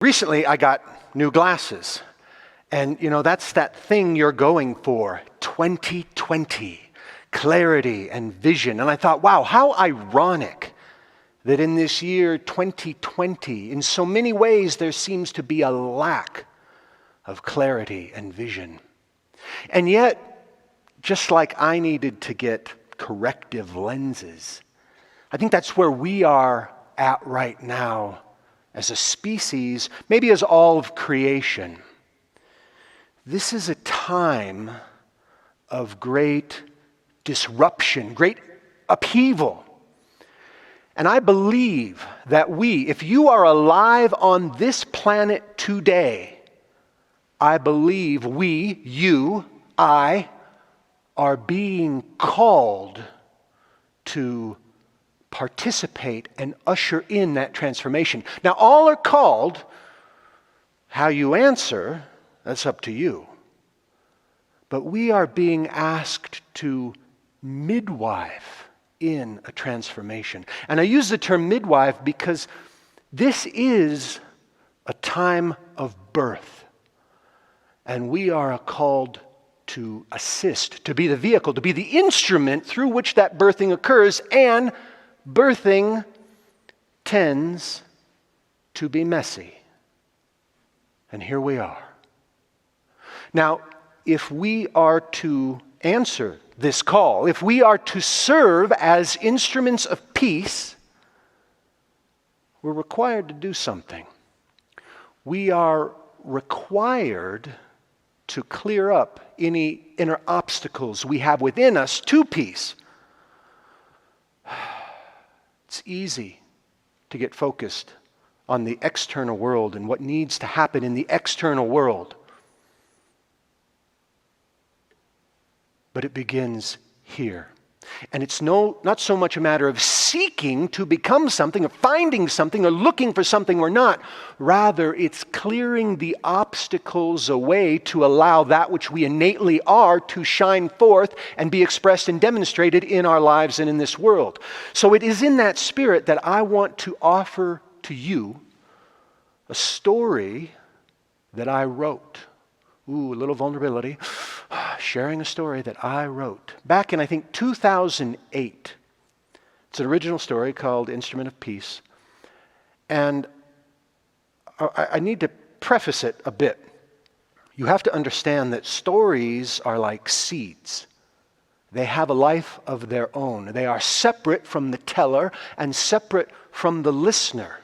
Recently, I got new glasses. And, that's that thing you're going for, 2020, clarity and vision. And I thought, wow, how ironic that in this year, 2020, in so many ways, there seems to be a lack of clarity and vision. And yet, just like I needed to get corrective lenses, I think that's where we are at right now as a species, maybe as all of creation. This is a time of great disruption, great upheaval. And I believe that if you are alive on this planet today, I believe you, I, are being called to participate and usher in that transformation. Now, all are called. How you answer, that's up to you. But we are being asked to midwife in a transformation. And I use the term midwife because this is a time of birth. And we are called to assist, to be the vehicle, to be the instrument through which that birthing occurs. And birthing tends to be messy. And here we are. Now, if we are to answer this call, if we are to serve as instruments of peace, we're required to do something. We are required to clear up any inner obstacles we have within us to peace. It's easy to get focused on the external world and what needs to happen in the external world. But it begins here. And it's not so much a matter of seeking to become something, or finding something, or looking for something we're not. Rather, it's clearing the obstacles away to allow that which we innately are to shine forth and be expressed and demonstrated in our lives and in this world. So it is in that spirit that I want to offer to you a story that I wrote. Ooh, a little vulnerability. Sharing a story that I wrote back in, I think, 2008. It's an original story called Instrument of Peace. And I need to preface it a bit. You have to understand that stories are like seeds. They have a life of their own. They are separate from the teller and separate from the listener.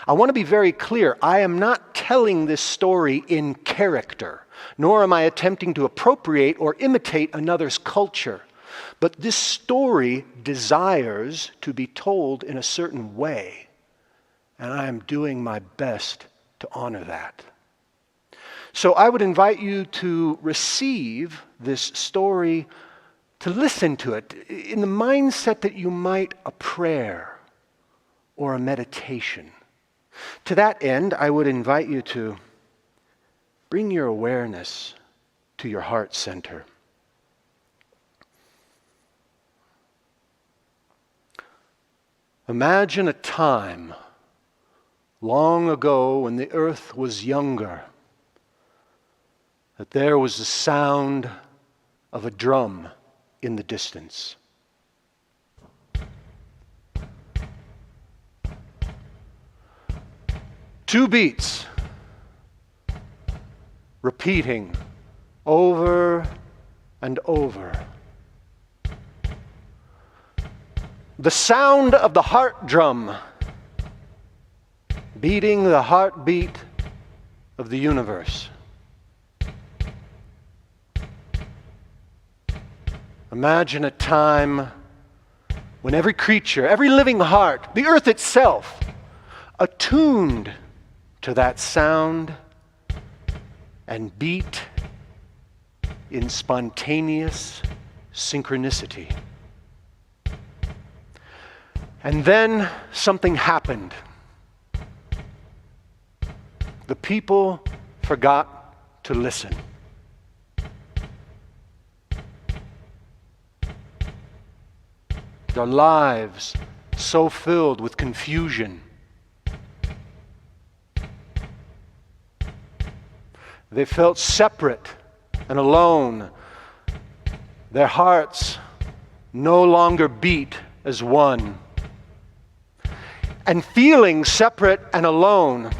I want to be very clear. I am not telling this story in character, nor am I attempting to appropriate or imitate another's culture. But this story desires to be told in a certain way, and I am doing my best to honor that. So I would invite you to receive this story, to listen to it in the mindset that you might a prayer or a meditation. To that end, I would invite you to bring your awareness to your heart center. Imagine a time long ago when the earth was younger, that there was the sound of a drum in the distance. Two beats, repeating over and over. The sound of the heart drum beating the heartbeat of the universe. Imagine a time when every creature, every living heart, the earth itself, attuned to that sound and beat in spontaneous synchronicity. And then something happened. The people forgot to listen. Their lives so filled with confusion, They felt separate and alone. Their hearts no longer beat as one. And feeling separate and alone,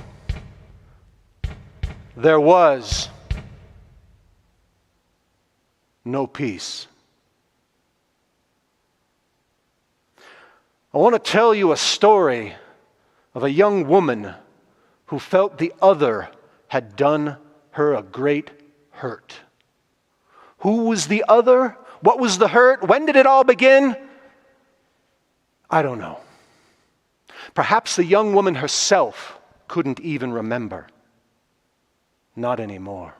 there was no peace. I want to tell you a story of a young woman who felt the other had done her a great hurt. Who was the other? What was the hurt? When did it all begin? I don't know. Perhaps the young woman herself couldn't even remember. Not anymore.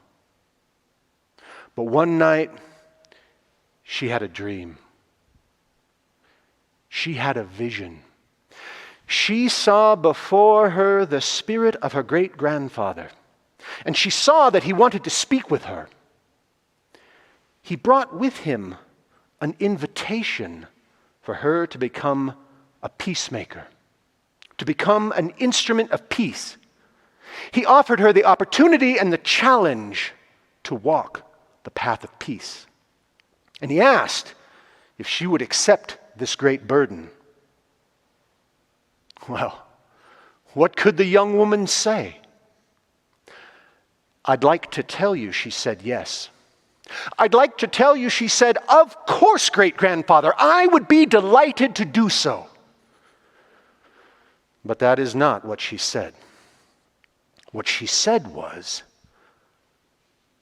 But one night, she had a dream. She had a vision. She saw before her the spirit of her great-grandfather, and she saw that he wanted to speak with her. He brought with him an invitation for her to become a peacemaker, to become an instrument of peace. He offered her the opportunity and the challenge to walk the path of peace. And he asked if she would accept this great burden. Well, what could the young woman say? I'd like to tell you, she said, yes. I'd like to tell you, she said, of course, great-grandfather, I would be delighted to do so. But that is not what she said. What she said was,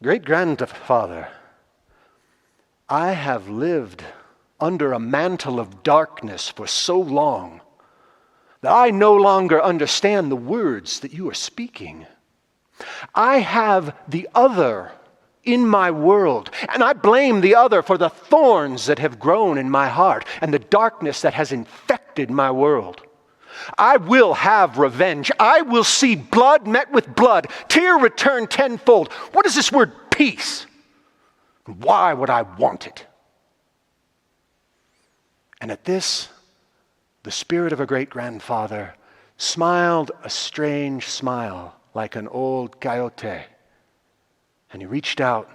great-grandfather, I have lived under a mantle of darkness for so long that I no longer understand the words that you are speaking. I have the other in my world, and I blame the other for the thorns that have grown in my heart and the darkness that has infected my world. I will have revenge. I will see blood met with blood, tear returned tenfold. What is this word peace? Why would I want it? And at this, the spirit of a great-grandfather smiled a strange smile like an old coyote. And he reached out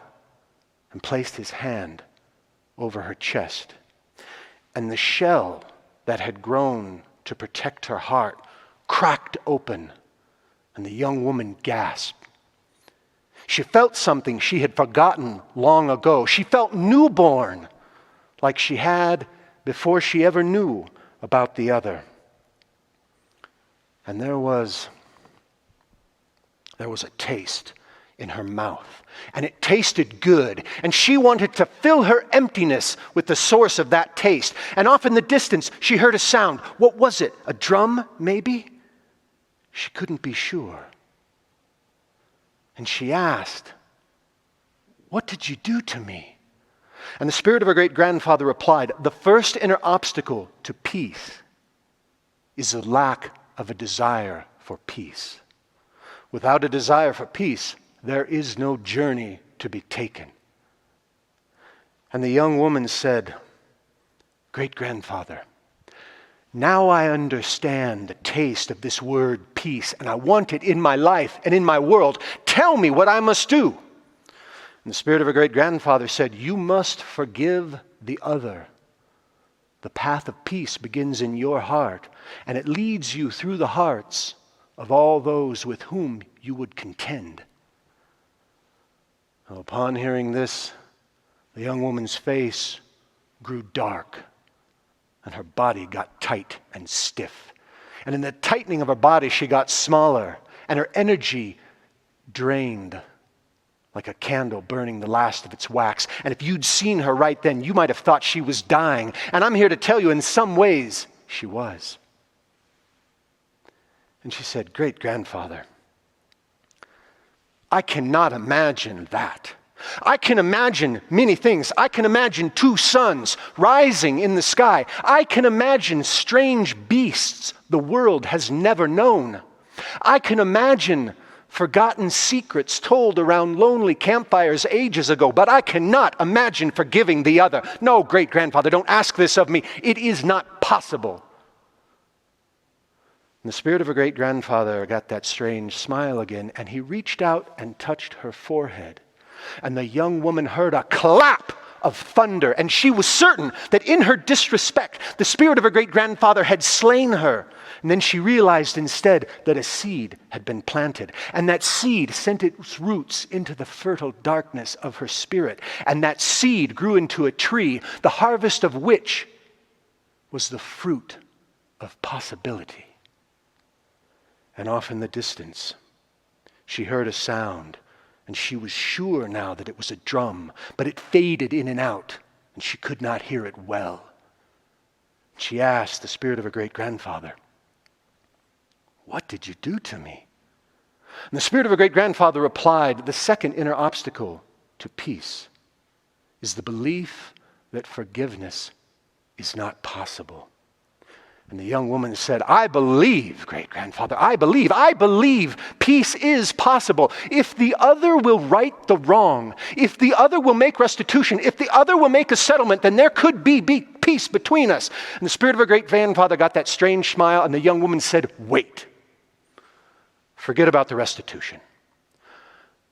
and placed his hand over her chest. And the shell that had grown to protect her heart cracked open, and the young woman gasped. She felt something she had forgotten long ago. She felt newborn, like she had before she ever knew about the other. And there was a taste in her mouth, and it tasted good, and she wanted to fill her emptiness with the source of that taste. And off in the distance, she heard a sound. What was it? A drum, maybe? She couldn't be sure. And she asked, what did you do to me? And the spirit of her great-grandfather replied, the first inner obstacle to peace is the lack of a desire for peace. Without a desire for peace, there is no journey to be taken. And the young woman said, great-grandfather, now I understand the taste of this word peace, and I want it in my life and in my world. Tell me what I must do. And the spirit of her great-grandfather said, you must forgive the other. The path of peace begins in your heart, and it leads you through the hearts of all those with whom you would contend. Well, upon hearing this, the young woman's face grew dark, and her body got tight and stiff. And in the tightening of her body, she got smaller, and her energy drained like a candle burning the last of its wax. And if you'd seen her right then, you might have thought she was dying. And I'm here to tell you, in some ways, she was. And she said, great-grandfather, I cannot imagine that. I can imagine many things. I can imagine two suns rising in the sky. I can imagine strange beasts the world has never known. I can imagine forgotten secrets told around lonely campfires ages ago, but I cannot imagine forgiving the other. No, great-grandfather, don't ask this of me. It is not possible. And the spirit of her great-grandfather got that strange smile again, and he reached out and touched her forehead. And the young woman heard a clap of thunder, and she was certain that in her disrespect, the spirit of her great-grandfather had slain her. And then she realized instead that a seed had been planted, and that seed sent its roots into the fertile darkness of her spirit. And that seed grew into a tree, the harvest of which was the fruit of possibility. And off in the distance, she heard a sound, and she was sure now that it was a drum, but it faded in and out, and she could not hear it well. She asked the spirit of her great-grandfather, "What did you do to me?" And the spirit of her great-grandfather replied, "The second inner obstacle to peace is the belief that forgiveness is not possible." And the young woman said, "I believe, great-grandfather, I believe peace is possible. If the other will right the wrong, if the other will make restitution, if the other will make a settlement, then there could be peace between us." And the spirit of her great-grandfather got that strange smile, and the young woman said, "Wait. Forget about the restitution.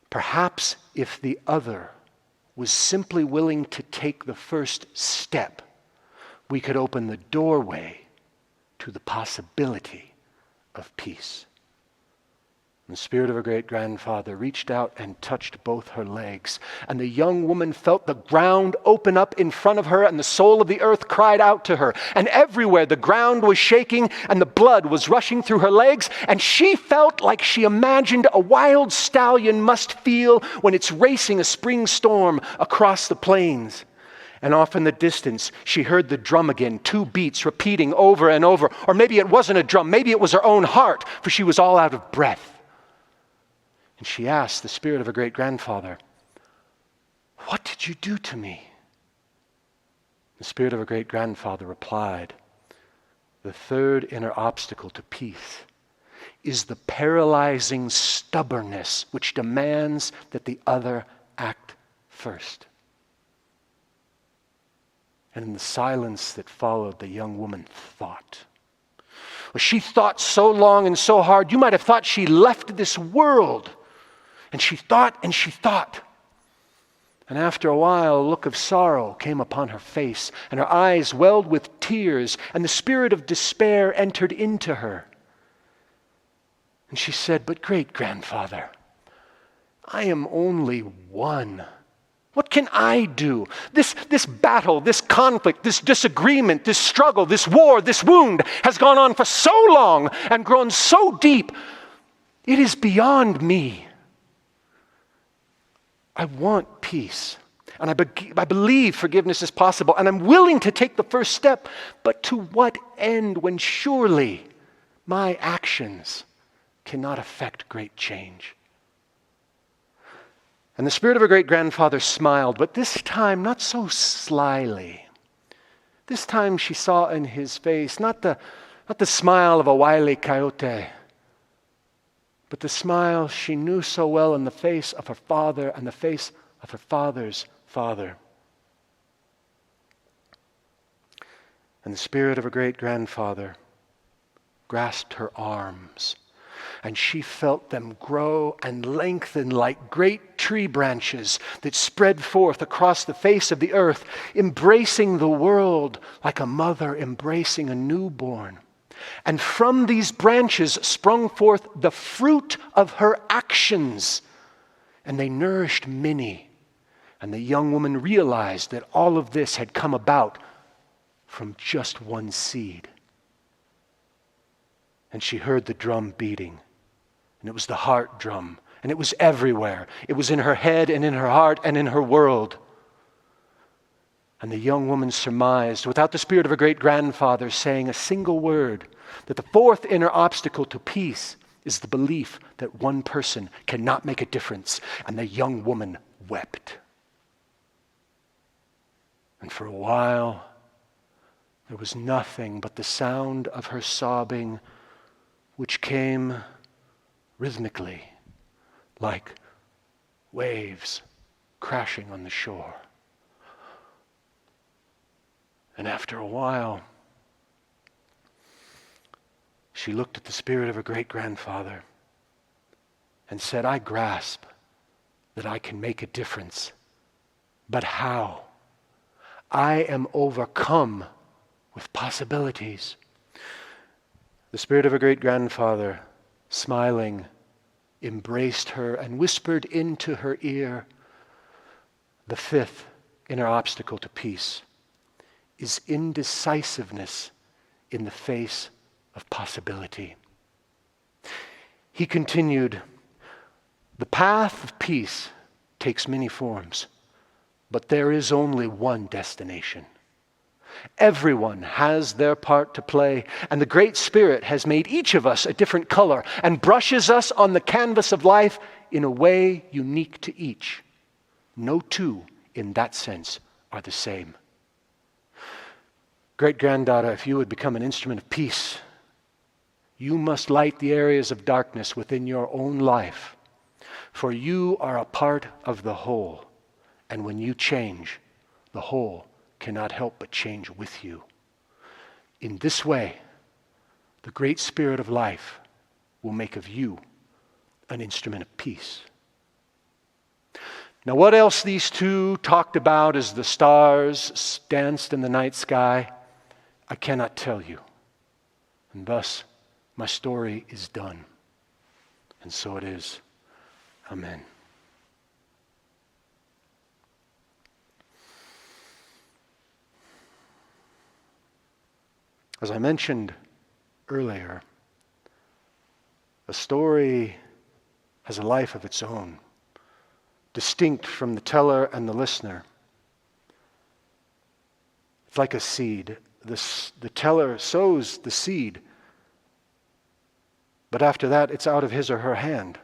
Perhaps if the other was simply willing to take the first step, we could open the doorway to the possibility of peace." And the spirit of her great-grandfather reached out and touched both her legs. And the young woman felt the ground open up in front of her, and the soul of the earth cried out to her. And everywhere the ground was shaking, and the blood was rushing through her legs. And she felt like she imagined a wild stallion must feel when it's racing a spring storm across the plains. And off in the distance, she heard the drum again, 2 beats repeating over and over. Or maybe it wasn't a drum, maybe it was her own heart, for she was all out of breath. And she asked the spirit of her great-grandfather, "What did you do to me?" The spirit of her great-grandfather replied, "The third inner obstacle to peace is the paralyzing stubbornness which demands that the other act first." And in the silence that followed, the young woman thought. Well, she thought so long and so hard, you might have thought she left this world. And she thought and she thought. And after a while, a look of sorrow came upon her face, and her eyes welled with tears, and the spirit of despair entered into her. And she said, "But great-grandfather, I am only one. What can I do? This battle, this conflict, this disagreement, this struggle, this war, this wound has gone on for so long and grown so deep. It is beyond me. I want peace, and I believe forgiveness is possible, and I'm willing to take the first step, but to what end when surely my actions cannot affect great change?" And the spirit of her great-grandfather smiled, but this time not so slyly. This time she saw in his face not the smile of a wily coyote, but the smile she knew so well in the face of her father and the face of her father's father. And the spirit of her great-grandfather grasped her arms, and she felt them grow and lengthen like great tree branches that spread forth across the face of the earth, embracing the world like a mother embracing a newborn. And from these branches sprung forth the fruit of her actions, and they nourished many. And the young woman realized that all of this had come about from just one seed. And she heard the drum beating. And it was the heart drum. And it was everywhere. It was in her head and in her heart and in her world. And the young woman surmised, without the spirit of her great-grandfather saying a single word, that the fourth inner obstacle to peace is the belief that one person cannot make a difference. And the young woman wept. And for a while, there was nothing but the sound of her sobbing, which came rhythmically, like waves crashing on the shore. And after a while, she looked at the spirit of her great-grandfather and said, I grasp that I can make a difference, but how? I am overcome with possibilities. The spirit of her great-grandfather, smiling, embraced her and whispered into her ear, the fifth inner obstacle to peace is indecisiveness in the face of possibility. He continued, the path of peace takes many forms, but there is only one destination. Everyone has their part to play, and the Great Spirit has made each of us a different color and brushes us on the canvas of life in a way unique to each. No two, in that sense, are the same. Great-granddaughter, if you would become an instrument of peace, you must light the areas of darkness within your own life, for you are a part of the whole, and when you change, the whole cannot help but change with you. In this way, the Great Spirit of life will make of you an instrument of peace. Now, what else these two talked about as the stars danced in the night sky, I cannot tell you. And thus, my story is done. And so it is. Amen. As I mentioned earlier, a story has a life of its own, distinct from the teller and the listener. It's like a seed. The teller sows the seed, but after that, it's out of his or her hand.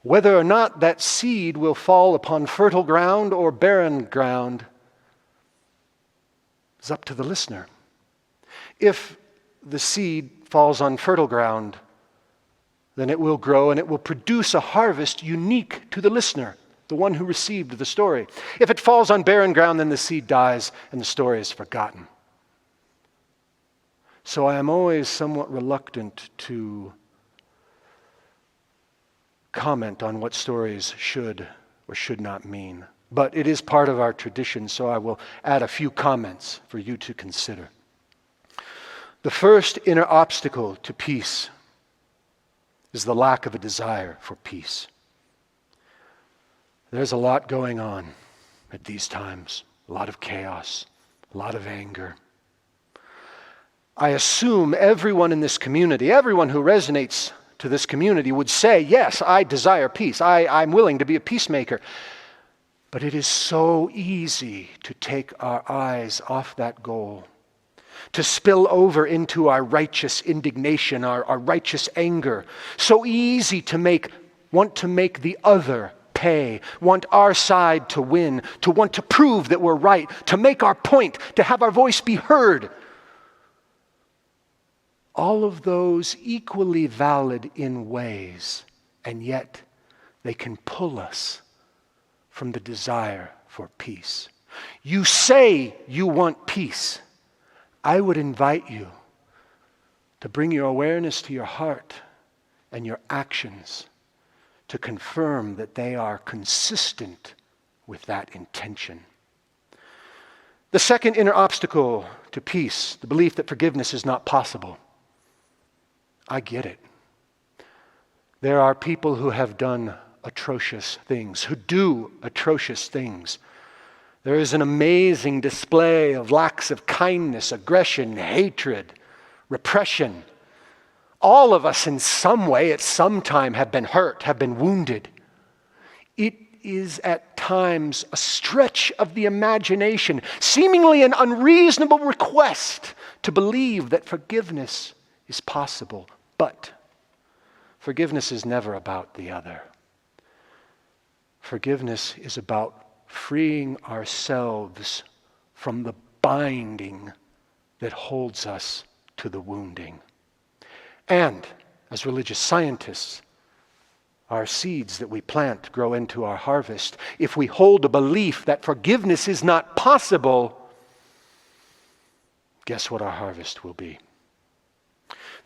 Whether or not that seed will fall upon fertile ground or barren ground is up to the listener. If the seed falls on fertile ground, then it will grow and it will produce a harvest unique to the listener, the one who received the story. If it falls on barren ground, then the seed dies and the story is forgotten. So I am always somewhat reluctant to comment on what stories should or should not mean. But it is part of our tradition, so I will add a few comments for you to consider. The first inner obstacle to peace is the lack of a desire for peace. There's a lot going on at these times, a lot of chaos, a lot of anger. I assume everyone in this community, everyone who resonates to this community would say, yes, I desire peace. I'm willing to be a peacemaker. But it is so easy to take our eyes off that goal, to spill over into our righteous indignation, our righteous anger. So easy to want to make the other pay, want our side to win, to want to prove that we're right, to make our point, to have our voice be heard. All of those equally valid in ways, and yet they can pull us from the desire for peace. You say you want peace. I would invite you to bring your awareness to your heart and your actions to confirm that they are consistent with that intention. The second inner obstacle to peace, the belief that forgiveness is not possible. I get it. There are people who have done atrocious things, who do atrocious things. There is an amazing display of lacks of kindness, aggression, hatred, repression. All of us in some way at some time have been hurt, have been wounded. It is at times a stretch of the imagination, seemingly an unreasonable request to believe that forgiveness is possible. But forgiveness is never about the other. Forgiveness is about freeing ourselves from the binding that holds us to the wounding. And as religious scientists, our seeds that we plant grow into our harvest. If we hold a belief that forgiveness is not possible, guess what our harvest will be?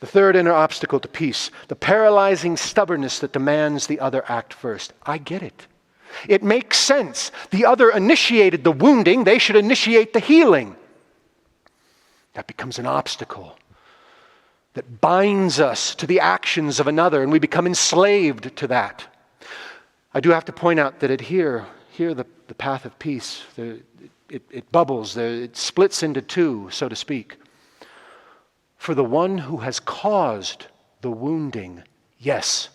The third inner obstacle to peace, the paralyzing stubbornness that demands the other act first. I get it. It makes sense. The other initiated the wounding, they should initiate the healing. That becomes an obstacle that binds us to the actions of another, and we become enslaved to that. I do have to point out that here the path of peace, it bubbles, it splits into two, so to speak. For the one who has caused the wounding, yes,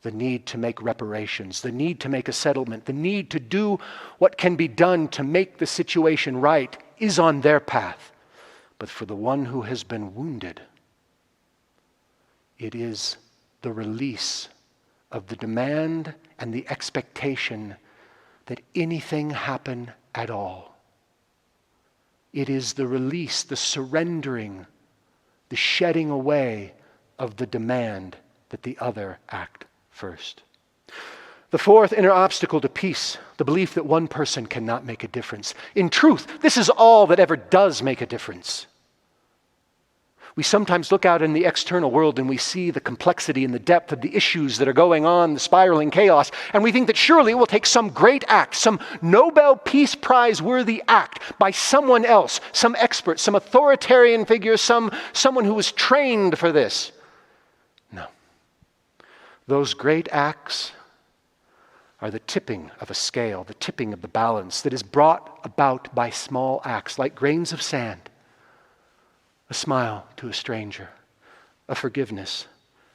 the need to make reparations, the need to make a settlement, the need to do what can be done to make the situation right is on their path. But for the one who has been wounded, it is the release of the demand and the expectation that anything happen at all. It is the release, the surrendering, the shedding away of the demand that the other act first. The fourth inner obstacle to peace, the belief that one person cannot make a difference. In truth, this is all that ever does make a difference. We sometimes look out in the external world and we see the complexity and the depth of the issues that are going on, the spiraling chaos, and we think that surely it will take some great act, some Nobel Peace Prize worthy act by someone else, some expert, some authoritarian figure, someone who was trained for this. No. Those great acts are the tipping of a scale, the tipping of the balance that is brought about by small acts like grains of sand. A smile to a stranger, a forgiveness,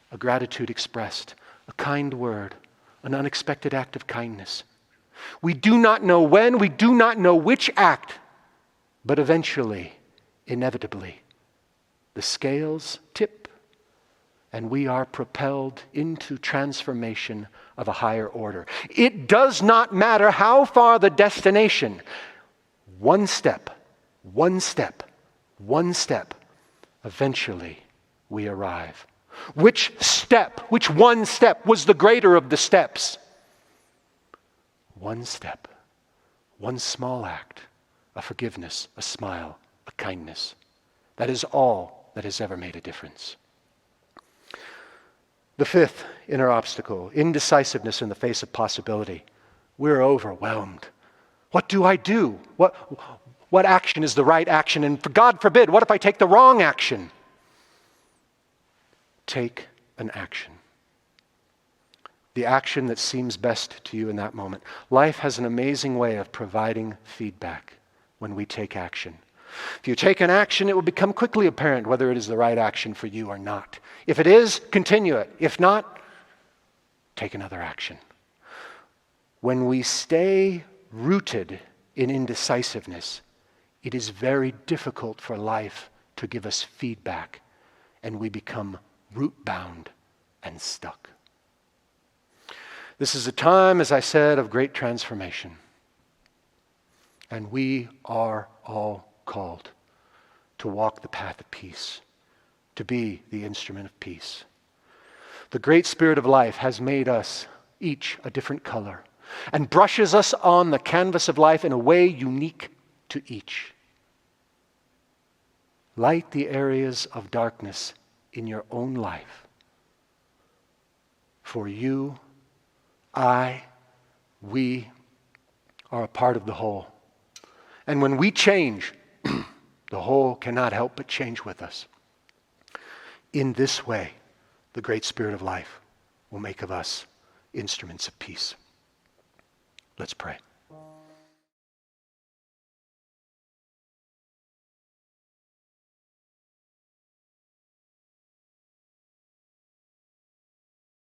a gratitude expressed, a kind word, an unexpected act of kindness. We do not know when, we do not know which act, but eventually, inevitably, the scales tip and we are propelled into transformation of a higher order. It does not matter how far the destination. One step, one step, one step. Eventually, we arrive. Which one step was the greater of the steps? One step, one small act, a forgiveness, a smile, a kindness. That is all that has ever made a difference. The fifth inner obstacle, indecisiveness in the face of possibility. We're overwhelmed. What do I do? What action is the right action? And for God forbid, what if I take the wrong action? Take an action. The action that seems best to you in that moment. Life has an amazing way of providing feedback when we take action. If you take an action, it will become quickly apparent whether it is the right action for you or not. If it is, continue it. If not, take another action. When we stay rooted in indecisiveness, it is very difficult for life to give us feedback, and we become root-bound and stuck. This is a time, as I said, of great transformation. And we are all called to walk the path of peace, to be the instrument of peace. The great Spirit of life has made us each a different color and brushes us on the canvas of life in a way unique to each. Light the areas of darkness in your own life. For you, we are a part of the whole. And when we change, the whole cannot help but change with us. In this way, the great Spirit of life will make of us instruments of peace. Let's pray.